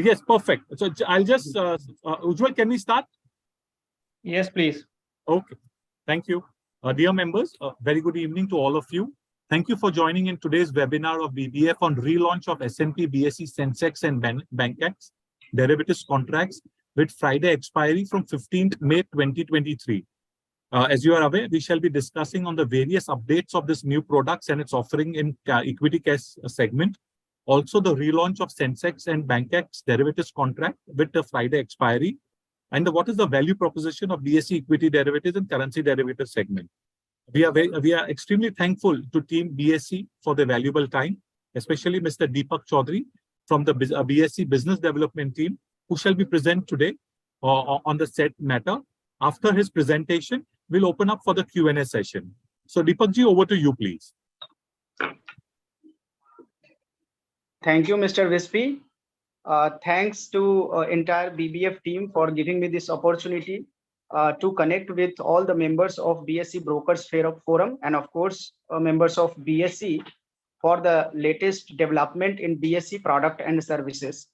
Yes, perfect. So I'll just, Ujjwal, can we start? Yes, please. Okay, thank you. Dear members, very good evening to all of you. Thank you for joining in today's webinar of BBF on relaunch of S&P, BSE, SENSEX and BANKEX derivatives contracts with Friday expiry from 15th May 2023. As you are aware, we shall be discussing on the various updates of this new products and its offering in equity cash segment. Also, the relaunch of SENSEX and BANKEX derivatives contract with the Friday expiry, and what is the value proposition of BSE equity derivatives and currency derivatives segment. We are extremely thankful to Team BSE for their valuable time, especially Mr. Deepak Chaudhary from the BSE Business Development Team, who shall be present today on the said matter. After his presentation, we'll open up for the Q&A session. So Deepak ji, over to you, please. Thank you, Mr. Vispi. Thanks to entire BBF team for giving me this opportunity to connect with all the members of BSE Brokers Forum and of course members of BSE for the latest development in BSE product and services.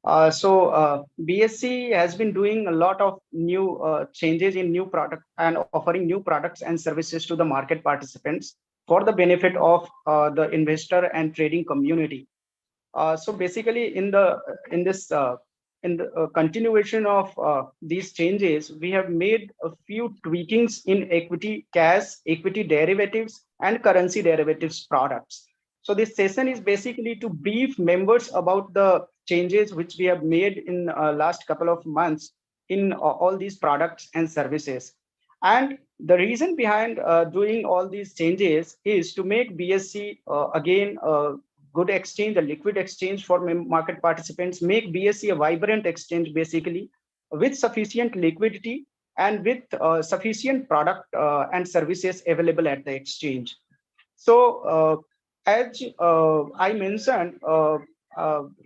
BSE has been doing a lot of new changes in new product and offering new products and services to the market participants for the benefit of the investor and trading community. So basically, in the continuation of these changes, we have made a few tweakings in equity cash, equity derivatives, and currency derivatives products. So this session is basically to brief members about the changes which we have made in last couple of months in all these products and services. And the reason behind doing all these changes is to make BSE again good exchange, a liquid exchange for market participants, make BSE a vibrant exchange basically with sufficient liquidity and with sufficient product and services available at the exchange. So as I mentioned,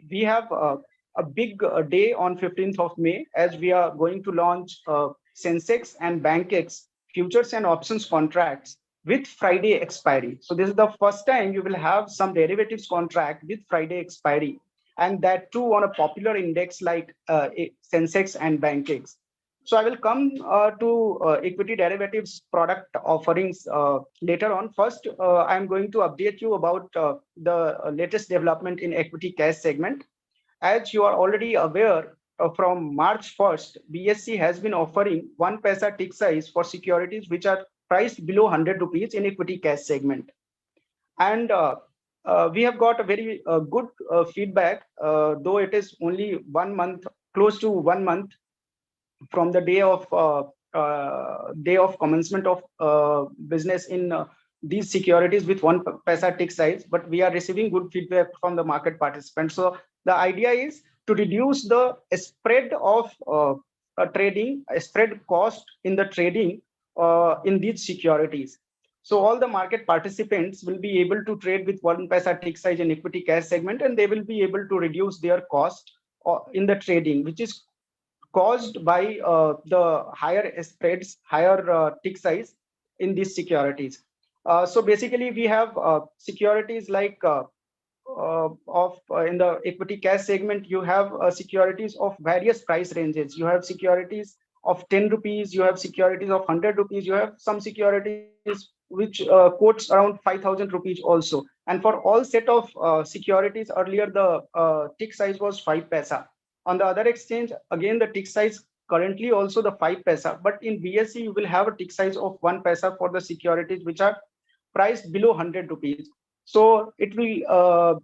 we have a big day on 15th of May as we are going to launch SENSEX and BANKEX futures and options contracts with Friday expiry. So this is the first time you will have some derivatives contract with Friday expiry, and that too on a popular index like SENSEX and BANKEX. So I will come to equity derivatives product offerings later on. First, I'm going to update you about the latest development in equity cash segment. As you are already aware, from March 1st, BSE has been offering 1 paisa tick size for securities which are priced below 100 rupees in equity cash segment. And we have got a very good feedback, though it is only 1 month, close to 1 month from the day of commencement of business in these securities with 1 paisa tick size, but we are receiving good feedback from the market participants. So the idea is to reduce the spread of trading, spread cost in the trading in these securities. So all the market participants will be able to trade with 1 paisa tick size in equity cash segment, and they will be able to reduce their cost in the trading, which is caused by the higher spreads, higher tick size in these securities. So basically, we have securities like in the equity cash segment, you have securities of various price ranges. You have securities of 10 rupees, you have securities of 100 rupees, you have some securities which quotes around 5,000 rupees also. And for all set of securities, earlier the tick size was 5 paisa. On the other exchange, again, the tick size currently also the 5 paisa, but in BSE, you will have a tick size of 1 paisa for the securities which are priced below 100 rupees. So it will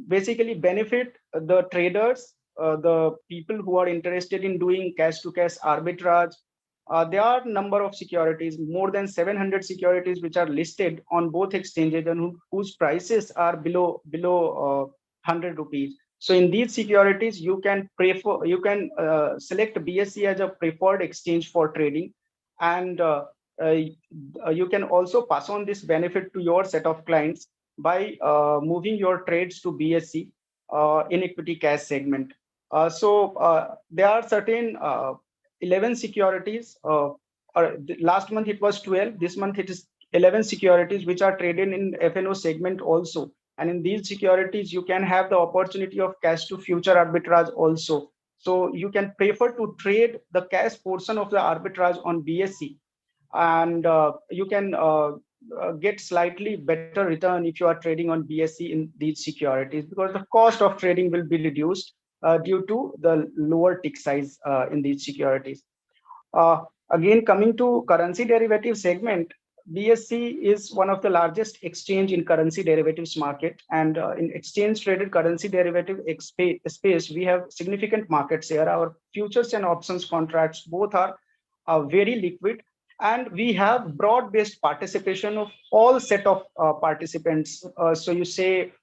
basically benefit the traders, the people who are interested in doing cash to cash arbitrage. There are number of securities, more than 700 securities which are listed on both exchanges and whose prices are below 100 rupees. So in these securities, you can select BSE as a preferred exchange for trading, and you can also pass on this benefit to your set of clients by moving your trades to BSE in equity cash segment. So there are certain 11 securities. Last month it was 12. This month it is 11 securities which are traded in FNO segment also. And in these securities, you can have the opportunity of cash to future arbitrage also. So you can prefer to trade the cash portion of the arbitrage on BSE, and you can get slightly better return if you are trading on BSE in these securities, because the cost of trading will be reduced due to the lower tick size in these securities. Again, coming to currency derivative segment, BSE is one of the largest exchange in currency derivatives market, and in exchange traded currency derivative space, we have significant market share. Our futures and options contracts both are very liquid, and we have broad-based participation of all set of participants. So you say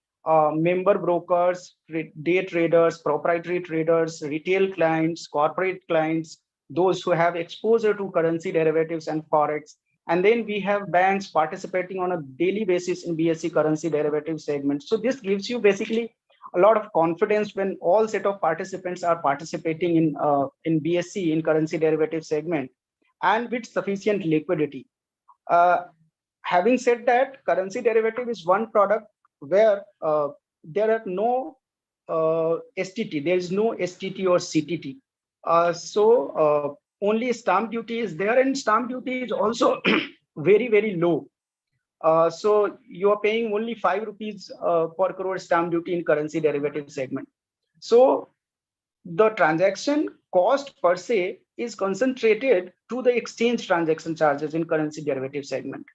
member brokers, day traders, proprietary traders, retail clients, corporate clients, those who have exposure to currency derivatives and forex. And then we have banks participating on a daily basis in BSE currency derivative segment. So this gives you basically a lot of confidence when all set of participants are participating in BSE in currency derivative segment, and with sufficient liquidity. Having said that, currency derivative is one product where there are no STT. There is no STT or CTT. Only stamp duty is there, and stamp duty is also very low. So you are paying only 5 rupees per crore stamp duty in currency derivative segment. So the transaction cost per se is concentrated to the exchange transaction charges in currency derivative segment.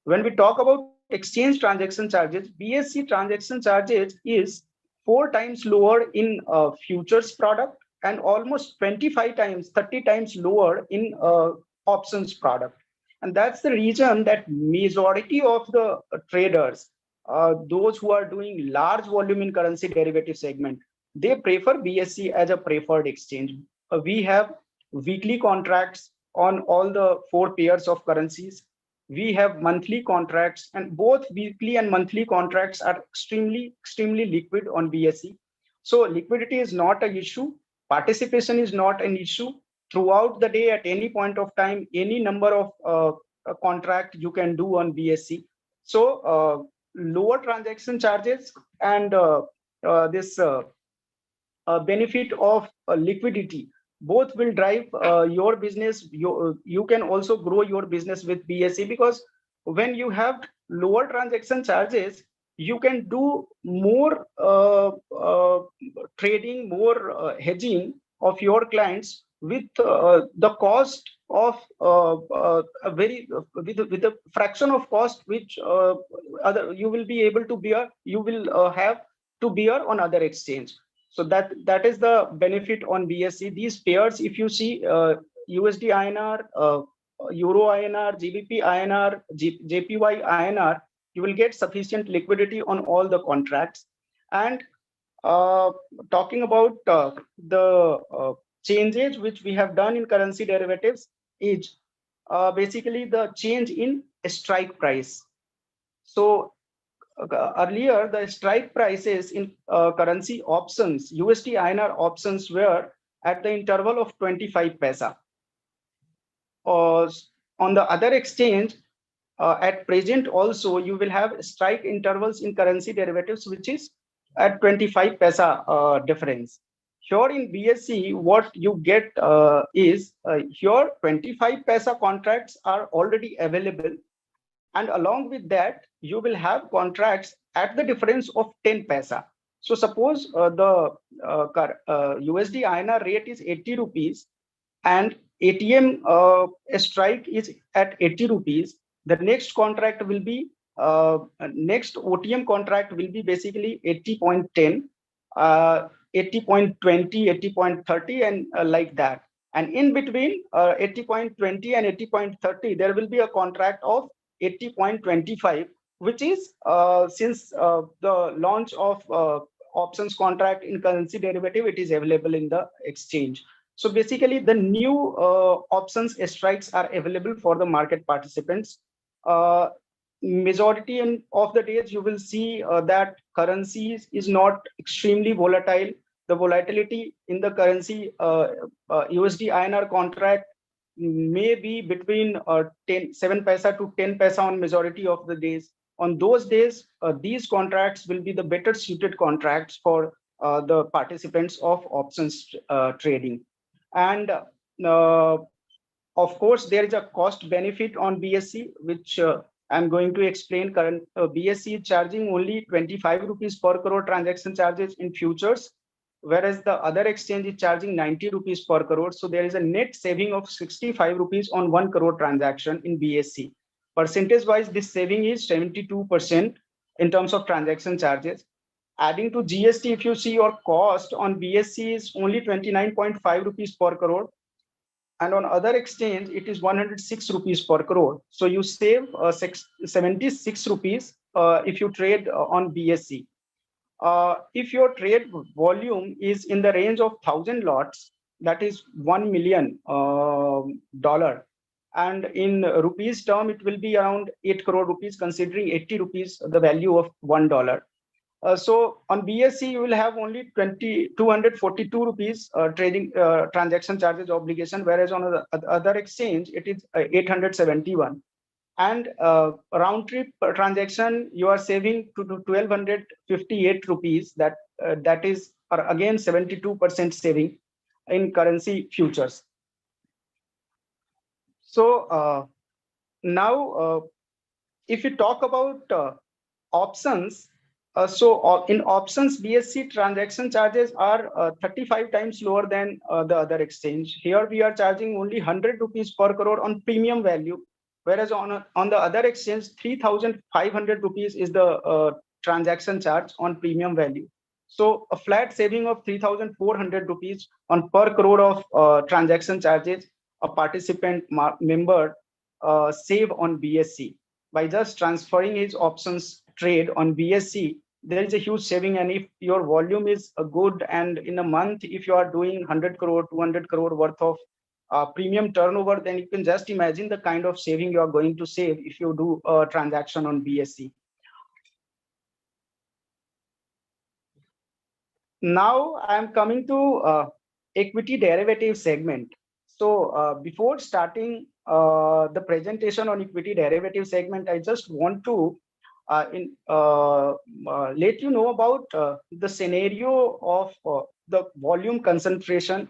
When we talk about exchange transaction charges, BSE transaction charges is 4 times lower in futures product, and almost 25 times, 30 times lower in options product. And that's the reason that majority of the traders, those who are doing large volume in currency derivative segment, they prefer BSE as a preferred exchange. We have weekly contracts on all the 4 pairs of currencies. We have monthly contracts, and both weekly and monthly contracts are extremely liquid on BSE. So liquidity is not an issue. Participation is not an issue. Throughout the day, at any point of time, any number of contract you can do on BSE. So lower transaction charges and this benefit of liquidity, both will drive your business. You can also grow your business with BSE, because when you have lower transaction charges, you can do more trading, more hedging of your clients with the cost of with a fraction of cost which you will be able to bear, you will have to bear on other exchange. So that is the benefit on BSE. These pairs, if you see USD INR, Euro INR, GBP INR, JPY INR, you will get sufficient liquidity on all the contracts. And talking about the changes which we have done in currency derivatives is basically the change in strike price. So earlier, the strike prices in currency options, USD INR options, were at the interval of 25 paisa. On the other exchange, at present also, you will have strike intervals in currency derivatives, which is at 25 paisa difference. Here in BSE, what you get is here 25 paisa contracts are already available. And along with that, you will have contracts at the difference of 10 paisa. So suppose the USD INR rate is 80 rupees and ATM strike is at 80 rupees. The next contract will be, next OTM contract will be basically 80.10, 80.20, 80.30, and like that. And in between 80.20 and 80.30, there will be a contract of 80.25, which is since the launch of options contract in currency derivative, it is available in the exchange. So basically, the new options strikes are available for the market participants. Majority of the days, you will see that currencies is not extremely volatile. The volatility in the currency USD INR contract may be between 7 paisa to 10 paisa on majority of the days. on those days, these contracts will be the better suited contracts for the participants of options trading. And of course, there is a cost benefit on BSE, which I'm going to explain. Current BSE is charging only 25 rupees per crore transaction charges in futures, whereas the other exchange is charging 90 rupees per crore. So there is a net saving of 65 rupees on 1 crore transaction in BSE. Percentage wise, this saving is 72% in terms of transaction charges. Adding to GST, if you see your cost on BSE is only 29.5 rupees per crore. And on other exchange, it is 106 rupees per crore. So you save 76 rupees if you trade on BSE. If your trade volume is in the range of 1,000 lots, that is $1 million. And in rupees term, it will be around 8 crore rupees, considering 80 rupees the value of $1. So on BSE, you will have only 242 rupees trading transaction charges obligation, whereas on the other exchange, it is 871. And round trip per transaction, you are saving to 1,258 rupees. That is again 72% saving in currency futures. So now, if you talk about options, in options, BSE transaction charges are 35 times lower than the other exchange. Here we are charging only 100 rupees per crore on premium value, whereas on the other exchange, 3,500 rupees is the transaction charge on premium value. So a flat saving of 3,400 rupees on per crore of transaction charges a participant member save on BSE. By just transferring his options trade on BSE, there is a huge saving. And if your volume is good, and in a month, if you are doing 100 crore, 200 crore worth of premium turnover, then you can just imagine the kind of saving you are going to save if you do a transaction on BSE. Now I am coming to equity derivative segment. So before starting the presentation on equity derivative segment, I just want to let you know about the scenario of the volume concentration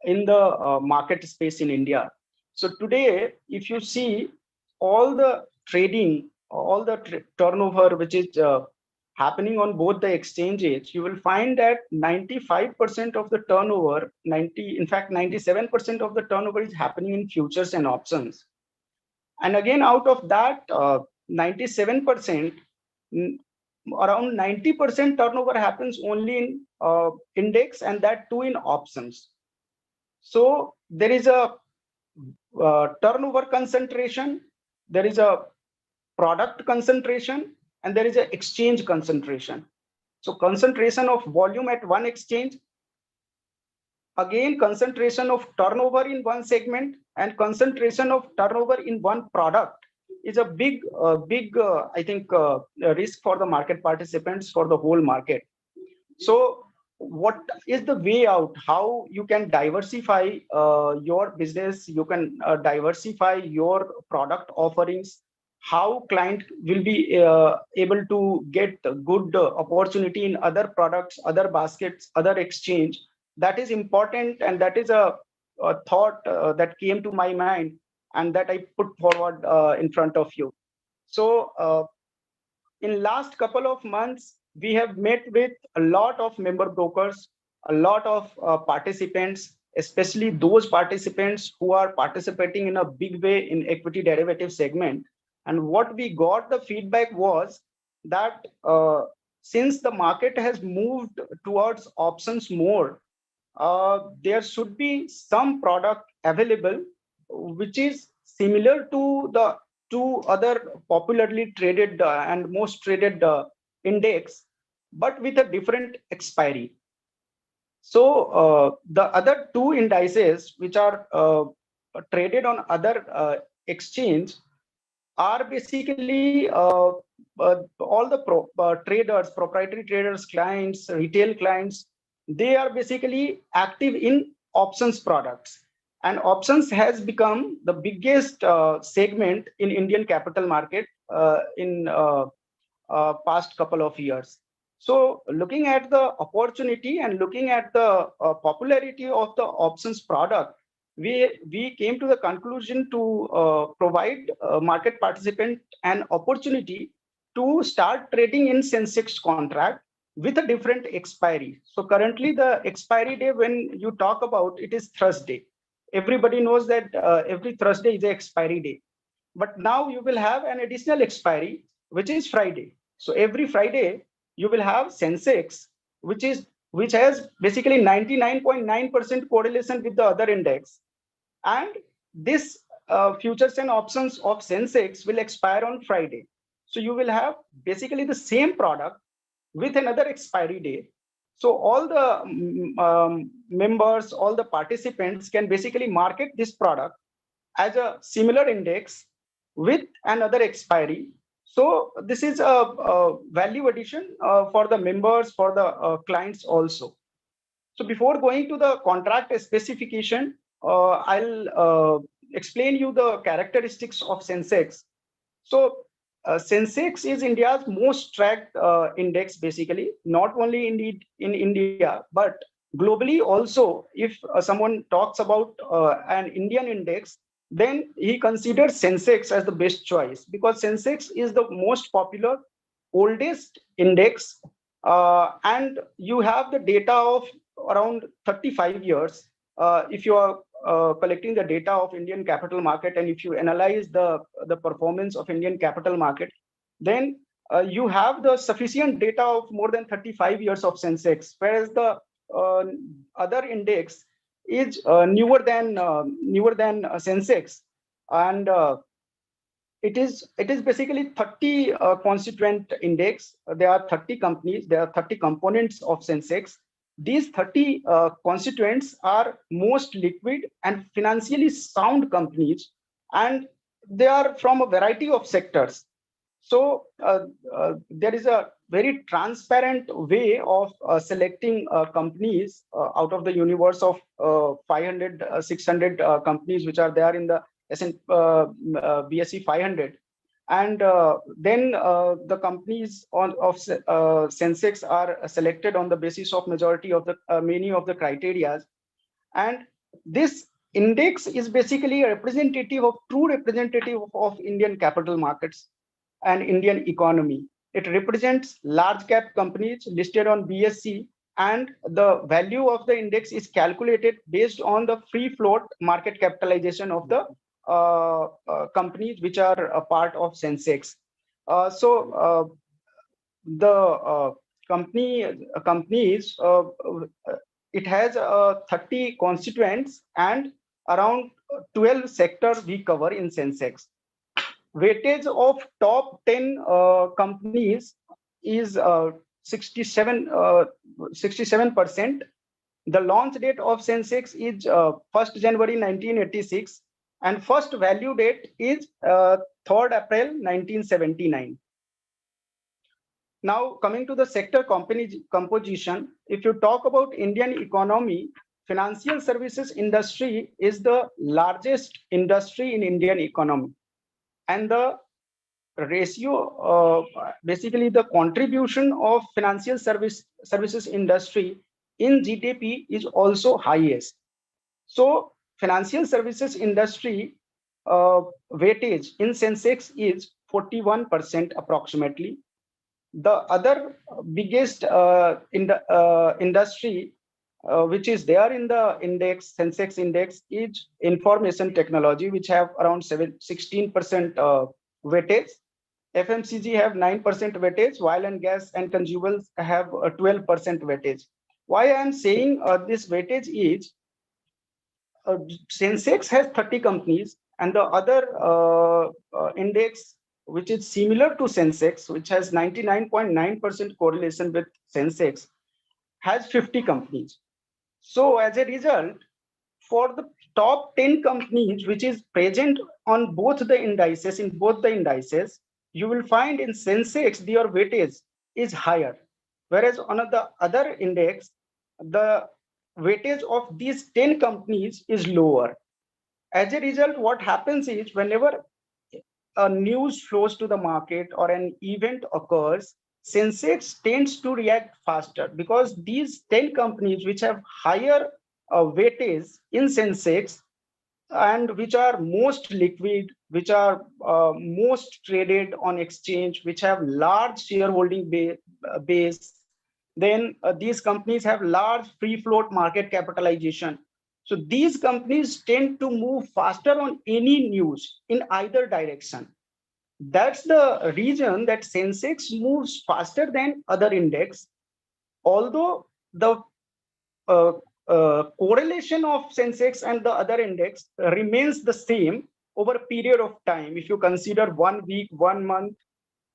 in the market space in India. So today, if you see all the trading, all the turnover which is happening on both the exchanges, you will find that 95% of the turnover, in fact 97% of the turnover is happening in futures and options. And again, out of that 97%, around 90% turnover happens only in index, and that too in options. So there is a turnover concentration, there is a product concentration, and there is an exchange concentration. So concentration of volume at one exchange, again concentration of turnover in one segment, and concentration of turnover in one product is a big I think risk for the market participants, for the whole market. So what is the way out? How you can diversify your business, you can diversify your product offerings, how client will be able to get good opportunity in other products, other baskets, other exchange. That is important, and that is a thought that came to my mind, and that I put forward in front of you. So in last couple of months, we have met with a lot of member brokers, a lot of participants, especially those participants who are participating in a big way in equity derivative segment. And what we got the feedback was that since the market has moved towards options more, there should be some product available which is similar to the two other popularly traded and most traded index, but with a different expiry. So the other two indices which are traded on other exchange are basically all the traders, proprietary traders, clients, retail clients. They are basically active in options products, and options has become the biggest segment in Indian capital market in past couple of years. So looking at the opportunity and looking at the popularity of the options product, we came to the conclusion to provide market participant an opportunity to start trading in SENSEX contract with a different expiry. So currently the expiry day, when you talk about it, is Thursday. Everybody knows that every Thursday is the expiry day. But now you will have an additional expiry, which is Friday. So every Friday you will have SENSEX, which has basically 99.9% correlation with the other index, and this futures and options of SENSEX will expire on Friday. So you will have basically the same product with another expiry date. So all the members, all the participants can basically market this product as a similar index with another expiry. So this is a value addition for the members, for the clients also. So before going to the contract specification, I'll explain you the characteristics of SENSEX. So SENSEX is India's most tracked index, basically, not only in India, but globally also. If someone talks about an Indian index, then he considers SENSEX as the best choice, because SENSEX is the most popular, oldest index, and you have the data of around 35 years. If you are collecting the data of Indian capital market, and if you analyze the performance of Indian capital market, then you have the sufficient data of more than 35 years of SENSEX, whereas the other index is newer than SENSEX, and it is basically 30 constituent index. There are 30 companies, there are 30 components of SENSEX. These 30 constituents are most liquid and financially sound companies, and they are from a variety of sectors. So there is a very transparent way of selecting companies out of the universe of 500, 600 companies which are there in the BSE 500. And then the companies of SENSEX are selected on the basis of majority of the many of the criteria. And this index is basically a true representative of Indian capital markets and Indian economy. It represents large cap companies listed on BSE, and the value of the index is calculated based on the free float market capitalization of the companies which are a part of SENSEX. The companies, it has 30 constituents and around 12 sectors we cover in SENSEX. Weightage of top 10 companies is 67%. The launch date of SENSEX is 1st January 1986, and first value date is 3rd April 1979. Now coming to the sector composition, if you talk about Indian economy, financial services industry is the largest industry in Indian economy, and the ratio, basically the contribution of financial services industry in GDP is also highest. So financial services industry weightage in SENSEX is 41% approximately. The other biggest industry which is there in the index, SENSEX index, is information technology, which have around 16% weightage. FMCG have 9% weightage, oil and gas and consumables have 12% weightage. Why I am saying this weightage is SENSEX has 30 companies, and the other index, which is similar to SENSEX, which has 99.9% correlation with SENSEX, has 50 companies. So as a result, for the top 10 companies which is present on both the indices, you will find in SENSEX their weightage is higher, whereas on the other index, the weightage of these 10 companies is lower. As a result, what happens is, whenever a news flows to the market or an event occurs, Sensex tends to react faster because these 10 companies which have higher weightage in Sensex and which are most liquid, which are most traded on exchange, which have large shareholding base, then these companies have large free float market capitalization. So these companies tend to move faster on any news in either direction. That's the reason that Sensex moves faster than other index, although the uh, correlation of Sensex and the other index remains the same over a period of time. If you consider 1 week, 1 month,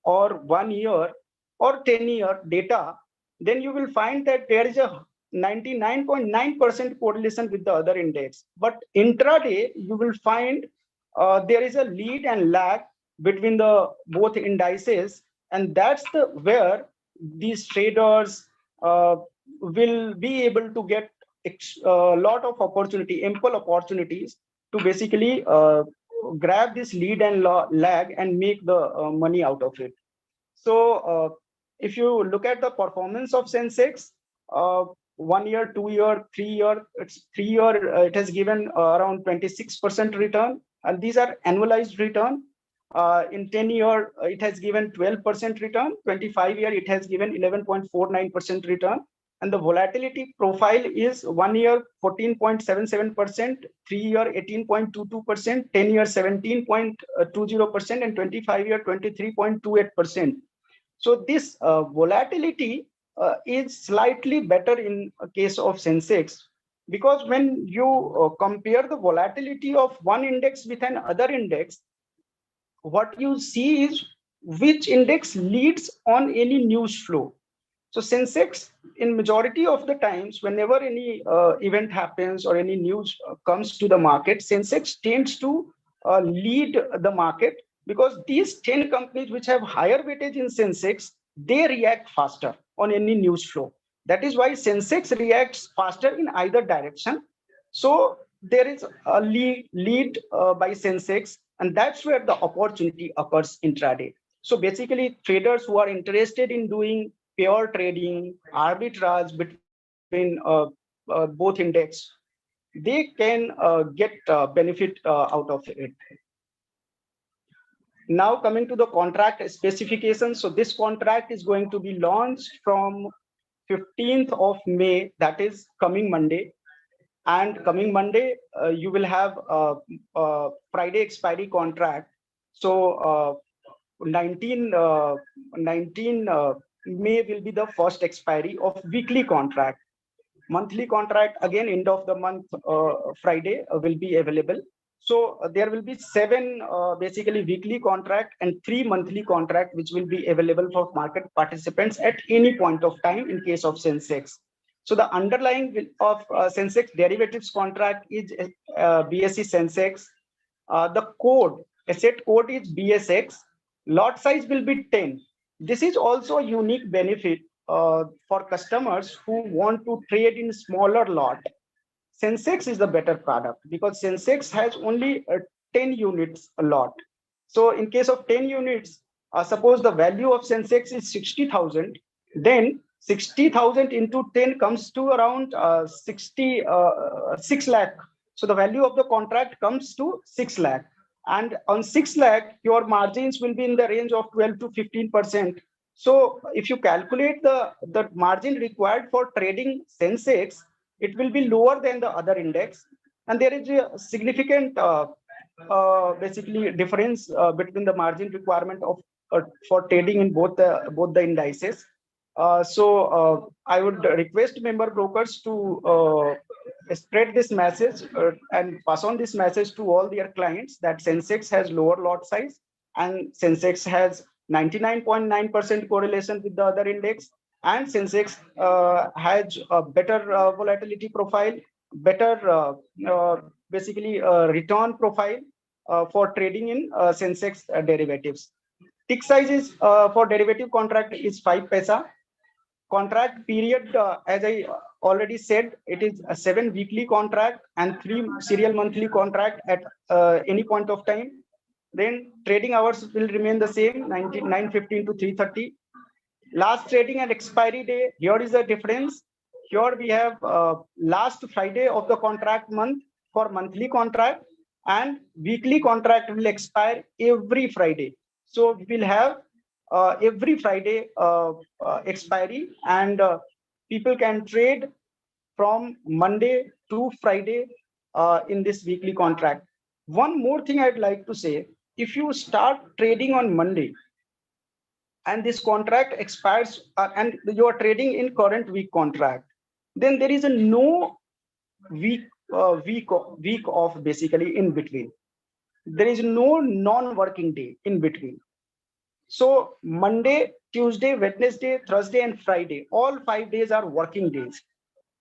or 1 year, or 10-year data, then you will find that there is a 99.9% correlation with the other index. But intraday, you will find there is a lead and lag between the both indices, and that's the where these traders will be able to get a lot of opportunity, ample opportunities to basically grab this lead and lag and make the money out of it. So if you look at the performance of Sensex, 1 year, 2 year, 3 year, it's 3 year, it has given around 26% return, and these are annualized return. In 10-year, it has given 12% return. 25-year, it has given 11.49% return. And the volatility profile is 1 year 14.77%, 3-year 18.22%, 10-year 17.20%, and 25-year 23.28%. So this volatility is slightly better in a case of Sensex, because when you compare the volatility of one index with another index, what you see is which index leads on any news flow. So Sensex, in majority of the times, whenever any event happens or any news comes to the market, Sensex tends to lead the market, because these 10 companies which have higher weightage in Sensex, they react faster on any news flow. That is why Sensex reacts faster in either direction. So there is a lead by Sensex, and that's where the opportunity occurs intraday. So basically, traders who are interested in doing pure trading, arbitrage between both index, they can get benefit out of it. Now coming to the contract specification. So this contract is going to be launched from 15th of May, that is coming Monday. And coming Monday, you will have Friday expiry contract. So 19 May will be the first expiry of weekly contract. Monthly contract, again, end of the month, Friday will be available. So there will be 7 basically weekly contract and 3 monthly contract, which will be available for market participants at any point of time in case of Sensex. So the underlying of Sensex derivatives contract is BSE Sensex. The code, asset code is BSX. Lot size will be 10. This is also a unique benefit for customers who want to trade in smaller lot. Sensex is the better product because Sensex has only 10 units a lot. So in case of 10 units, suppose the value of Sensex is 60,000, then 60,000 into 10 comes to around 6 lakh. So the value of the contract comes to 6 lakh. And on 6 lakh, your margins will be in the range of 12 to 15%. So if you calculate the margin required for trading Sensex, it will be lower than the other index. And there is a significant basically difference between the margin requirement of for trading in both the indices. So I would request member brokers to spread this message and pass on this message to all their clients that Sensex has lower lot size and Sensex has 99.9% correlation with the other index, and Sensex has a better volatility profile, better basically return profile for trading in Sensex derivatives. Tick size is for derivative contract is 5 paisa. Contract period, as I already said, it is a 7 weekly contract and 3 serial monthly contract at any point of time. Then trading hours will remain the same, 9:15 to 3:30. Last trading and expiry day, here is the difference. Here we have last Friday of the contract month for monthly contract, and weekly contract will expire every Friday. So we will have every Friday expiry, and people can trade from Monday to Friday in this weekly contract. One more thing I'd like to say, if you start trading on Monday and this contract expires and you are trading in current week contract, then there is a no week week off basically in between. There is no non-working day in between. So Monday, Tuesday, Wednesday, Thursday, and Friday, all 5 days are working days.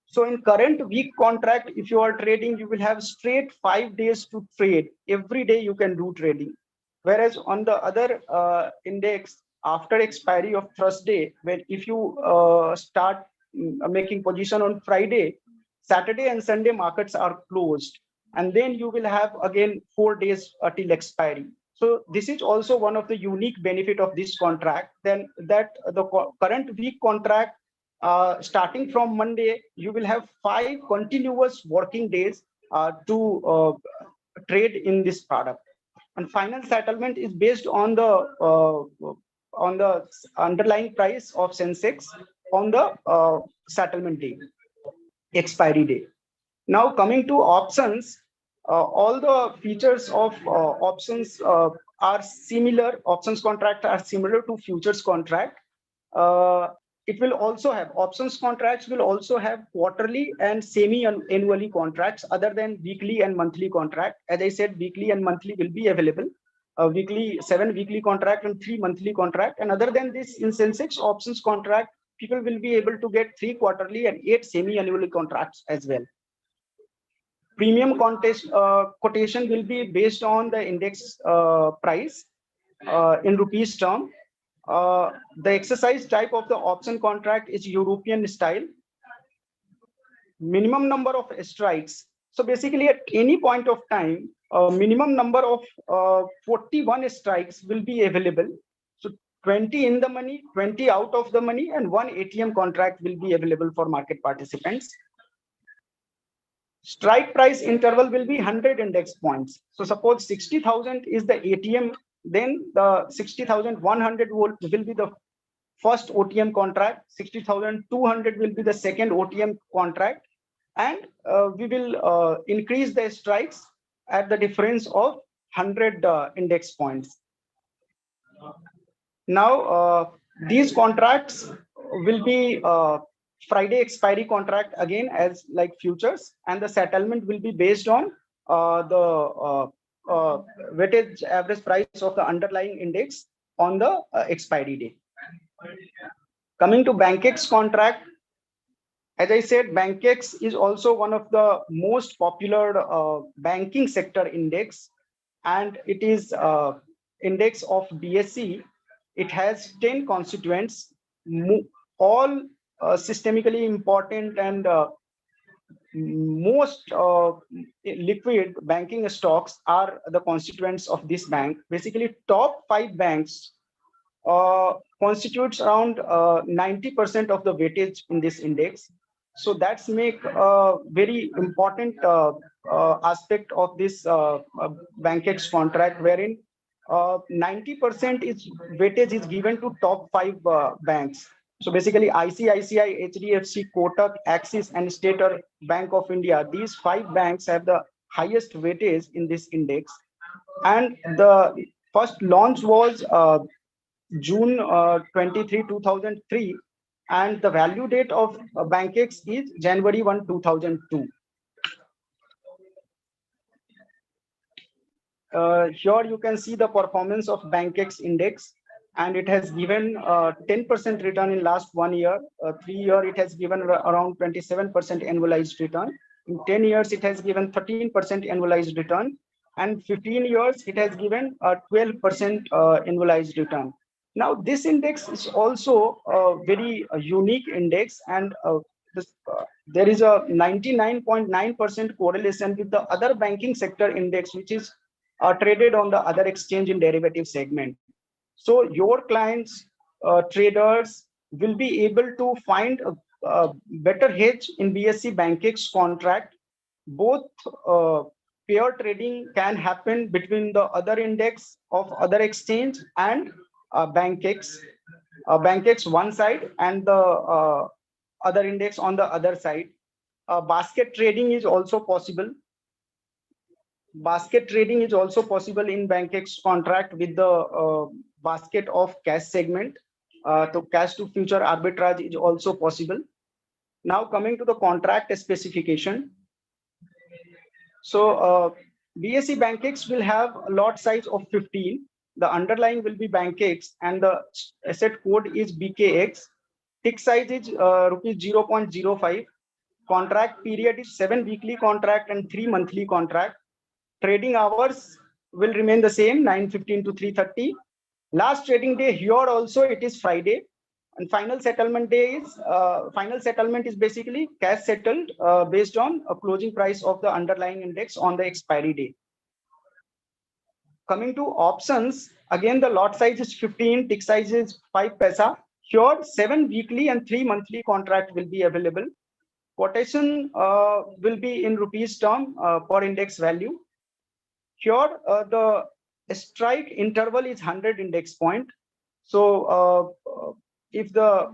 So in current week contract, if you are trading, you will have straight 5 days to trade. Every day you can do trading. Whereas on the other index, after expiry of Thursday, when if you start making position on Friday, Saturday and Sunday markets are closed, and then you will have again 4 days till expiry. So this is also one of the unique benefit of this contract. Then that the current week contract starting from Monday, you will have 5 continuous working days to trade in this product. And final settlement is based on the underlying price of Sensex on the settlement day, expiry day. Now coming to options, all the features of options are similar. Options contract are similar to futures contract. It will also have options contracts will also have quarterly and semi-annually contracts other than weekly and monthly contract. As I said, weekly and monthly will be available. Weekly 7 weekly contract and 3 monthly contract. And other than this, in Sensex options contract, people will be able to get 3 quarterly and 8 semi-annually contracts as well. Premium quotation will be based on the index price in rupees term. The exercise type of the option contract is European style. Minimum number of strikes. So basically at any point of time, a minimum number of 41 strikes will be available. So 20 in the money, 20 out of the money, and 1 ATM contract will be available for market participants. Strike price interval will be 100 index points. So suppose 60,000 is the ATM, then the 60,100 will be the first OTM contract, 60,200 will be the second OTM contract, and we will increase the strikes at the difference of 100 index points. Now, these contracts will be Friday expiry contract again as like futures, and the settlement will be based on the weighted average price of the underlying index on the expiry day. Coming to BANKEX contract, as I said, BANKEX is also one of the most popular banking sector index, and it is index of BSE. It has 10 constituents, all systemically important and most liquid banking stocks are the constituents of this bank. Basically, top 5 banks constitutes around 90% of the weightage in this index. So that's make a very important aspect of this BANKEX contract, wherein 90% is weightage is given to top 5 banks. So basically ICICI, HDFC, Kotak, Axis, and State Bank of India, these 5 banks have the highest weightage in this index. And the first launch was June 23, 2003, and the value date of BANKEX is January 1, 2002. Here you can see the performance of BANKEX index, and it has given 10% return in last 1 year. 3 years it has given around 27% annualized return. In 10 years it has given 13% annualized return, and 15 years it has given 12% annualized return. Now this index is also a very unique index, and there is a 99.9% correlation with the other banking sector index, which is traded on the other exchange in derivative segment. So your clients, traders will be able to find a better hedge in BSE BANKEX contract. Both pair trading can happen between the other index of other exchange and BANKEX. BANKEX one side and the other index on the other side. Basket trading is also possible. Basket trading is also possible in BANKEX contract with the basket of cash segment. So cash to future arbitrage is also possible. Now coming to the contract specification. So BSE BANKEX will have a lot size of 15. The underlying will be BANKEX and the asset code is BKX. Tick size is rupees 0.05. Contract period is 7 weekly contract and 3 monthly contract. Trading hours will remain the same, 9:15 to 3:30. Last trading day here also it is Friday, and final settlement is basically cash settled based on a closing price of the underlying index on the expiry day. Coming to options, again the lot size is 15, tick size is 5 paisa. Here 7 weekly and 3 monthly contract will be available. Quotation will be in rupees term per index value. Here, the strike interval is 100 index point. So if the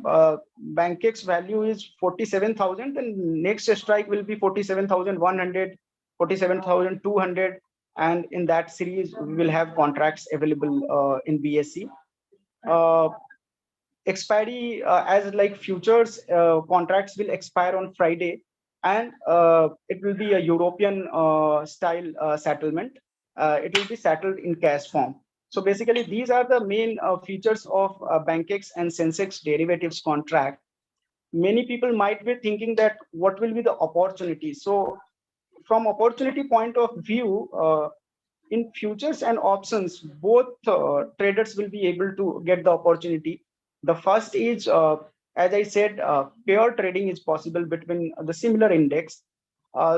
BANKEX value is 47,000, then next strike will be 47,100, 47,200, and in that series we will have contracts available in BSE. Expiry as like futures contracts will expire on Friday, and it will be a European style settlement. It will be settled in cash form. So basically, these are the main features of BANKEX and SENSEX derivatives contract. Many people might be thinking that what will be the opportunity. So from opportunity point of view, in futures and options, both traders will be able to get the opportunity. The first is, as I said, pair trading is possible between the similar index.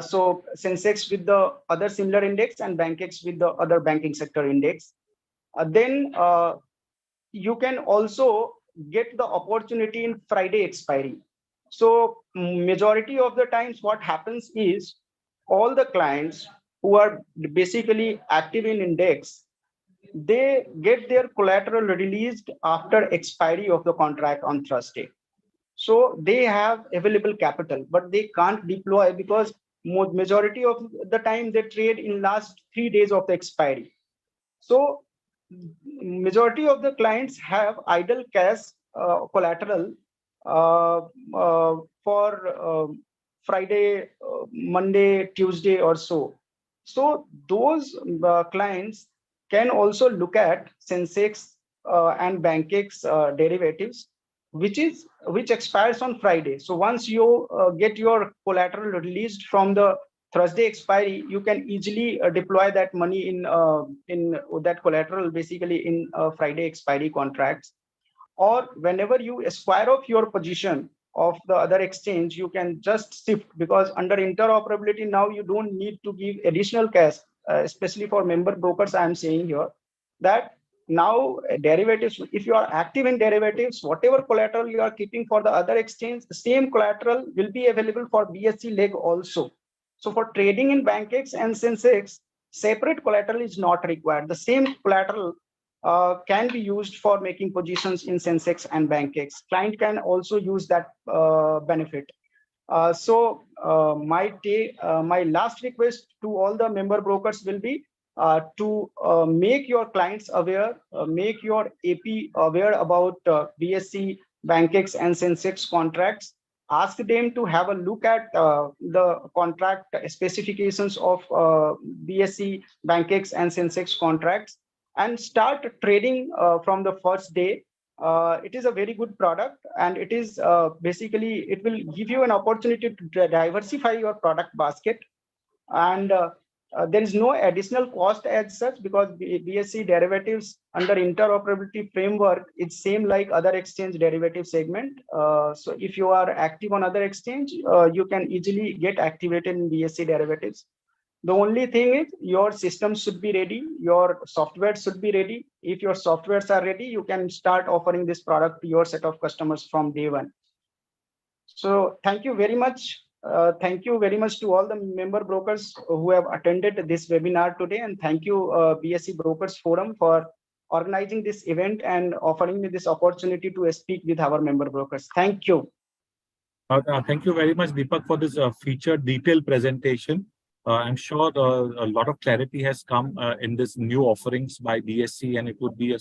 So SENSEX with the other similar index and BANKEX with the other banking sector index. Then you can also get the opportunity in Friday expiry. So majority of the times what happens is all the clients who are basically active in index, they get their collateral released after expiry of the contract on Thursday. So they have available capital, but they can't deploy because majority of the time they trade in last 3 days of the expiry. So majority of the clients have idle cash collateral for Friday, Monday, Tuesday or so. So those clients can also look at SENSEX and BANKEX derivatives, which expires on Friday. So once you get your collateral released from the Thursday expiry, you can easily deploy that money in that collateral, basically in Friday expiry contracts. Or whenever you acquire of your position of the other exchange, you can just shift, because under interoperability now you don't need to give additional cash, especially for member brokers. I am saying here that now derivatives, if you are active in derivatives, whatever collateral you are keeping for the other exchange, the same collateral will be available for BSE leg also. So for trading in BANKEX and SENSEX, separate collateral is not required. The same collateral can be used for making positions in SENSEX and BANKEX. Client can also use that benefit. So my last request to all the member brokers will be to make your clients aware, make your AP aware about BSE, BANKEX and SENSEX contracts. Ask them to have a look at the contract specifications of BSE, BANKEX and SENSEX contracts, and start trading from the first day. It is a very good product, and it is basically, it will give you an opportunity to diversify your product basket. And there is no additional cost as such, because BSE derivatives under interoperability framework is same like other exchange derivative segment. So if you are active on other exchange, you can easily get activated in BSE derivatives. The only thing is your systems should be ready, your software should be ready. If your softwares are ready, you can start offering this product to your set of customers from day one. So thank you very much. Thank you very much to all the member brokers who have attended this webinar today, and thank you BSE Brokers Forum for organizing this event and offering me this opportunity to speak with our member brokers. Thank you. Thank you very much, Deepak, for this featured detailed presentation. I'm sure a lot of clarity has come in this new offerings by BSE, and it would be a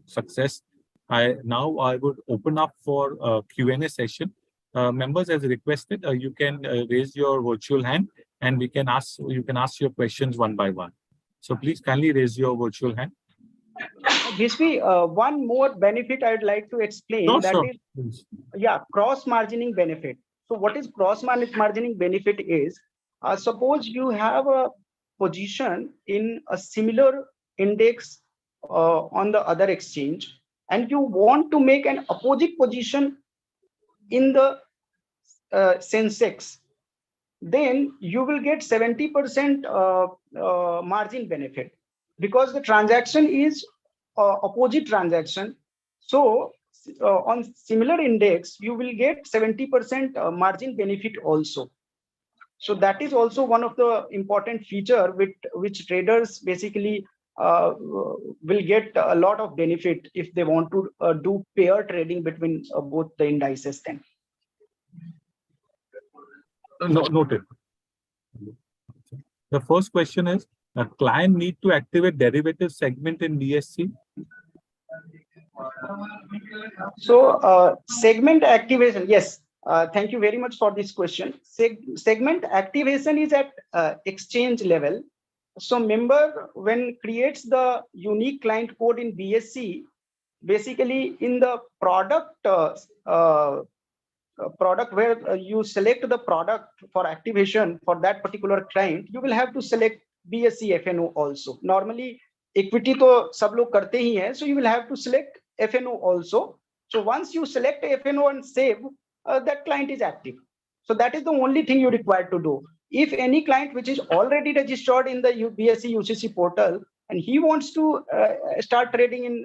success. Now I would open up for a Q&A session. Members, as requested, you can raise your virtual hand, and you can ask your questions one by one. So please kindly raise your virtual hand. BSE, one more benefit I'd like to explain. Please. Yeah, cross margining benefit. So what is cross margining benefit is, suppose you have a position in a similar index on the other exchange, and you want to make an opposite position in the SENSEX, then you will get 70% margin benefit, because the transaction is opposite transaction. So on similar index, you will get 70% margin benefit also. So that is also one of the important feature which traders basically will get a lot of benefit if they want to do pair trading between both the indices then. Noted. The first question is, a client need to activate derivative segment in BSE? So segment activation, yes. Thank you very much for this question. Segment activation is at exchange level. So member, when creates the unique client code in BSE, basically in the product where you select the product for activation for that particular client, you will have to select BSE FNO also. Normally equity to sab log karte hi hai, so you will have to select FNO also. So once you select FNO and save, that client is active. So that is the only thing you require to do. If any client which is already registered in the BSE UCC portal and he wants to start trading in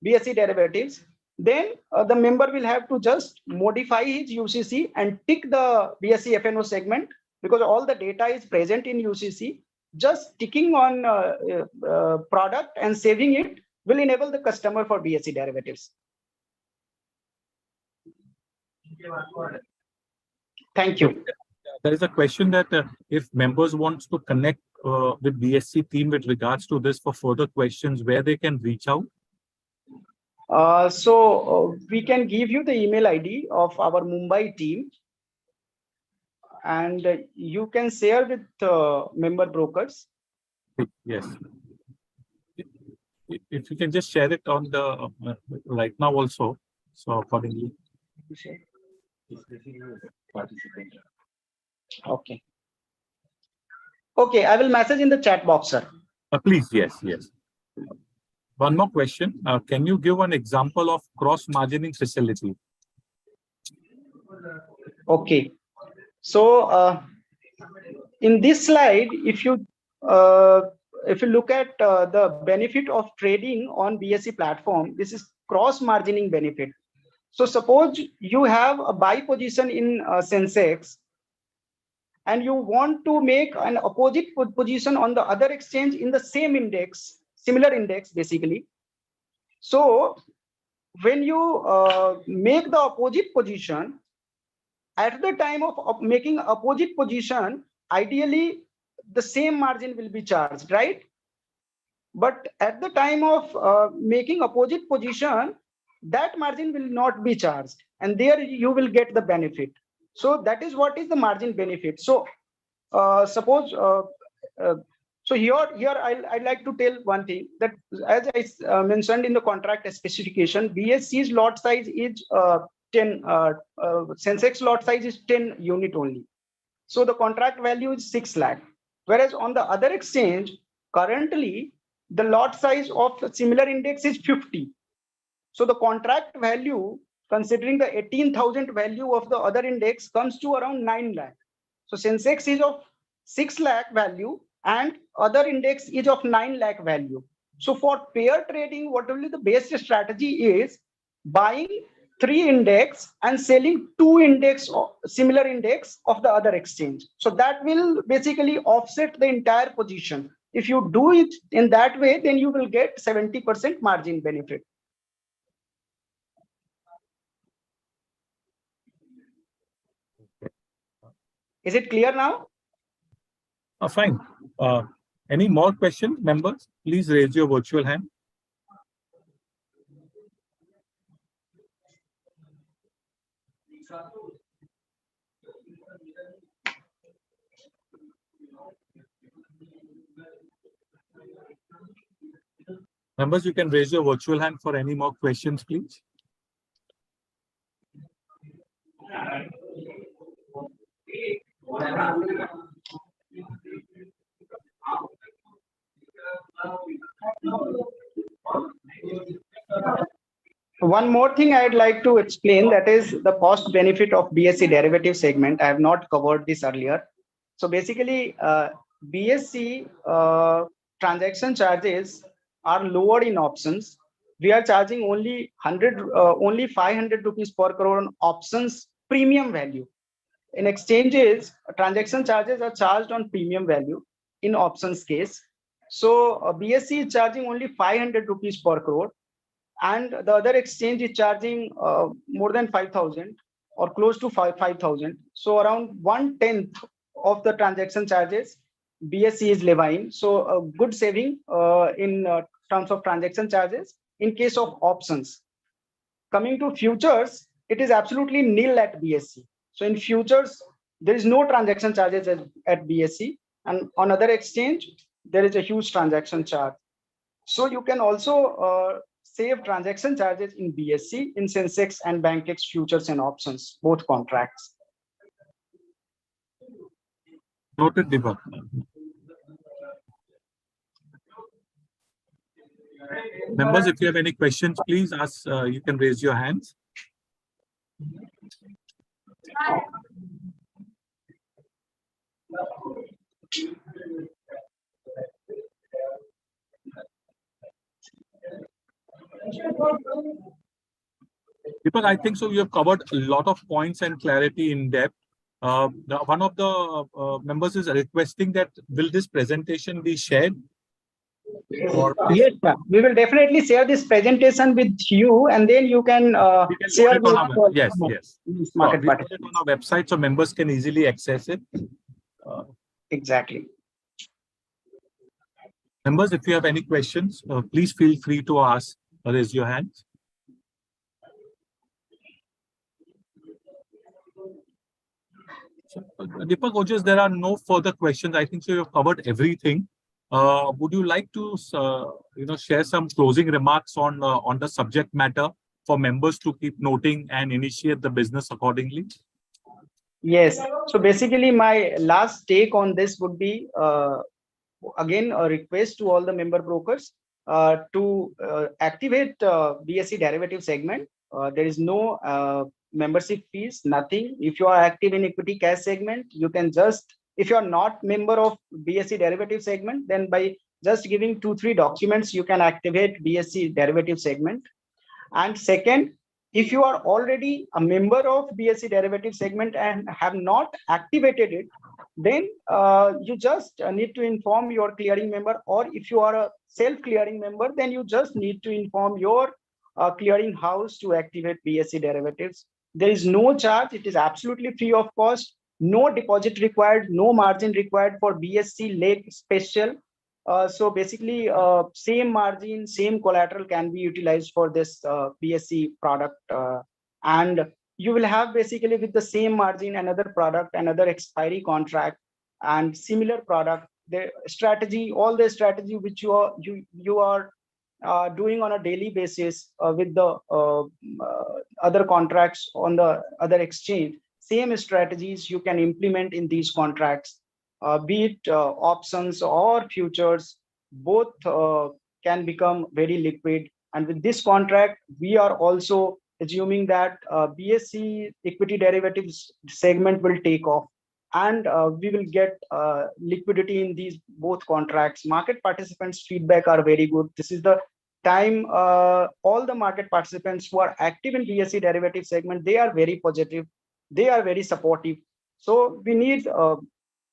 BSE derivatives, then the member will have to just modify his UCC and tick the BSE FNO segment, because all the data is present in UCC. Just ticking on product and saving it will enable the customer for BSE derivatives. Thank you. There is a question that if members want to connect with BSE team with regards to this for further questions, where they can reach out? So we can give you the email ID of our Mumbai team, and you can share with member brokers. Yes. If you can just share it on the right now also, so accordingly. Okay. Okay, I will message in the chat box, sir. Please, yes. One more question. Can you give an example of cross-margining facility? Okay. So in this slide, if you look at the benefit of trading on BSE platform, this is cross-margining benefit. So suppose you have a buy position in SENSEX, and you want to make an opposite position on the other exchange in the same index, similar index basically. So when you make the opposite position, at the time of making opposite position, ideally the same margin will be charged, right? But at the time of making opposite position, that margin will not be charged, and there you will get the benefit. So that is what is the margin benefit. So suppose so here I'd like to tell one thing, that as I mentioned in the contract specification, BSE's lot size is 10, SENSEX lot size is 10 unit only. So the contract value is 6 lakh. Whereas on the other exchange, currently the lot size of similar index is 50. So the contract value, considering the 18,000 value of the other index, comes to around 9 lakh. So SENSEX is of 6 lakh value and other index is of 9 lakh value. So for pair trading, what will be the best strategy is buying 3 index and selling 2 index similar index of the other exchange. So that will basically offset the entire position. If you do it in that way, then you will get 70% margin benefit. Is it clear now? Fine. Any more questions, members? Please raise your virtual hand. Members, you can raise your virtual hand for any more questions, please. One more thing I'd like to explain, that is the cost benefit of BSE derivative segment. I have not covered this earlier. So basically, BSE transaction charges are lower in options. We are charging only 500 rupees per crore on options premium value. In exchanges, transaction charges are charged on premium value in options case. So BSE is charging only 500 rupees per crore, and the other exchange is charging more than 5,000 or close to 5,000. So around 1/10 of the transaction charges BSE is levying. So a good saving in terms of transaction charges in case of options. Coming to futures, it is absolutely nil at BSE. So in futures, there is no transaction charges at BSE, and on other exchange, there is a huge transaction charge. So you can also save transaction charges in BSE, in SENSEX and BANKEX futures and options, both contracts. Noted, Deepak. Members, if you have any questions, please ask. You can raise your hands. Deepak, I think so. You have covered a lot of points and clarity in depth. One of the members is requesting that will this presentation be shared? Yes, sir. We will definitely share this presentation with you, and then you can share it on our, yes. Market We put it on our website so members can easily access it. Exactly. Members, if you have any questions, please feel free to ask or raise your hands. Deepak Ojas, there are no further questions. I think so. You've covered everything. Would you like to, share some closing remarks on the subject matter for members to keep noting and initiate the business accordingly? Yes. So basically, my last take on this would be again a request to all the member brokers to activate BSE derivative segment. There is no membership fees, nothing. If you are active in equity cash segment, you can just, if you are not member of BSE derivative segment, then by just giving 2-3 documents, you can activate BSE derivative segment. And second, if you are already a member of BSE derivative segment and have not activated it, then you just need to inform your clearing member, or if you are a self-clearing member, then you just need to inform your clearing house to activate BSE derivatives. There is no charge. It is absolutely free of cost. No deposit required, no margin required for BSE leg special. So basically, same margin, same collateral can be utilized for this BSE product, and you will have basically with the same margin another product, another expiry contract, and similar product. The strategy, all the strategy which you are doing on a daily basis with the other contracts on the other exchange, same strategies you can implement in these contracts. Be it options or futures, both can become very liquid. And with this contract, we are also assuming that BSE equity derivatives segment will take off. and we will get liquidity in these both contracts. Market participants' feedback are very good. This is the time all the market participants who are active in BSE derivative segment, they are very positive, they are very supportive. So we need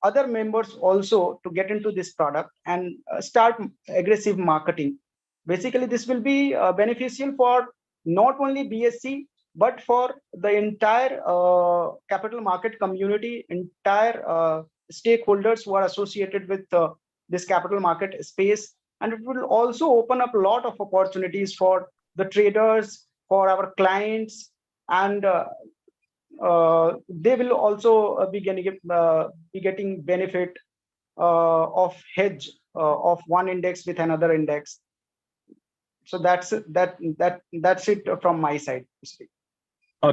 other members also to get into this product and start aggressive marketing. Basically, this will be beneficial for not only BSE, but for the entire capital market community, entire stakeholders who are associated with this capital market space. And it will also open up a lot of opportunities for the traders, for our clients, and they will also be getting benefit of hedge of one index with another index. So that's it from my side.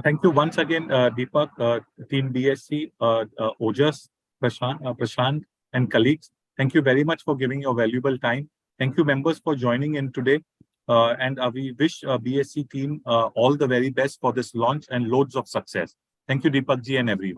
Thank you once again, Deepak, Team BSE, Ojas, Prashant, and colleagues. Thank you very much for giving your valuable time. Thank you, members, for joining in today. And we wish BSE team all the very best for this launch and loads of success. Thank you, Deepak ji, and everyone.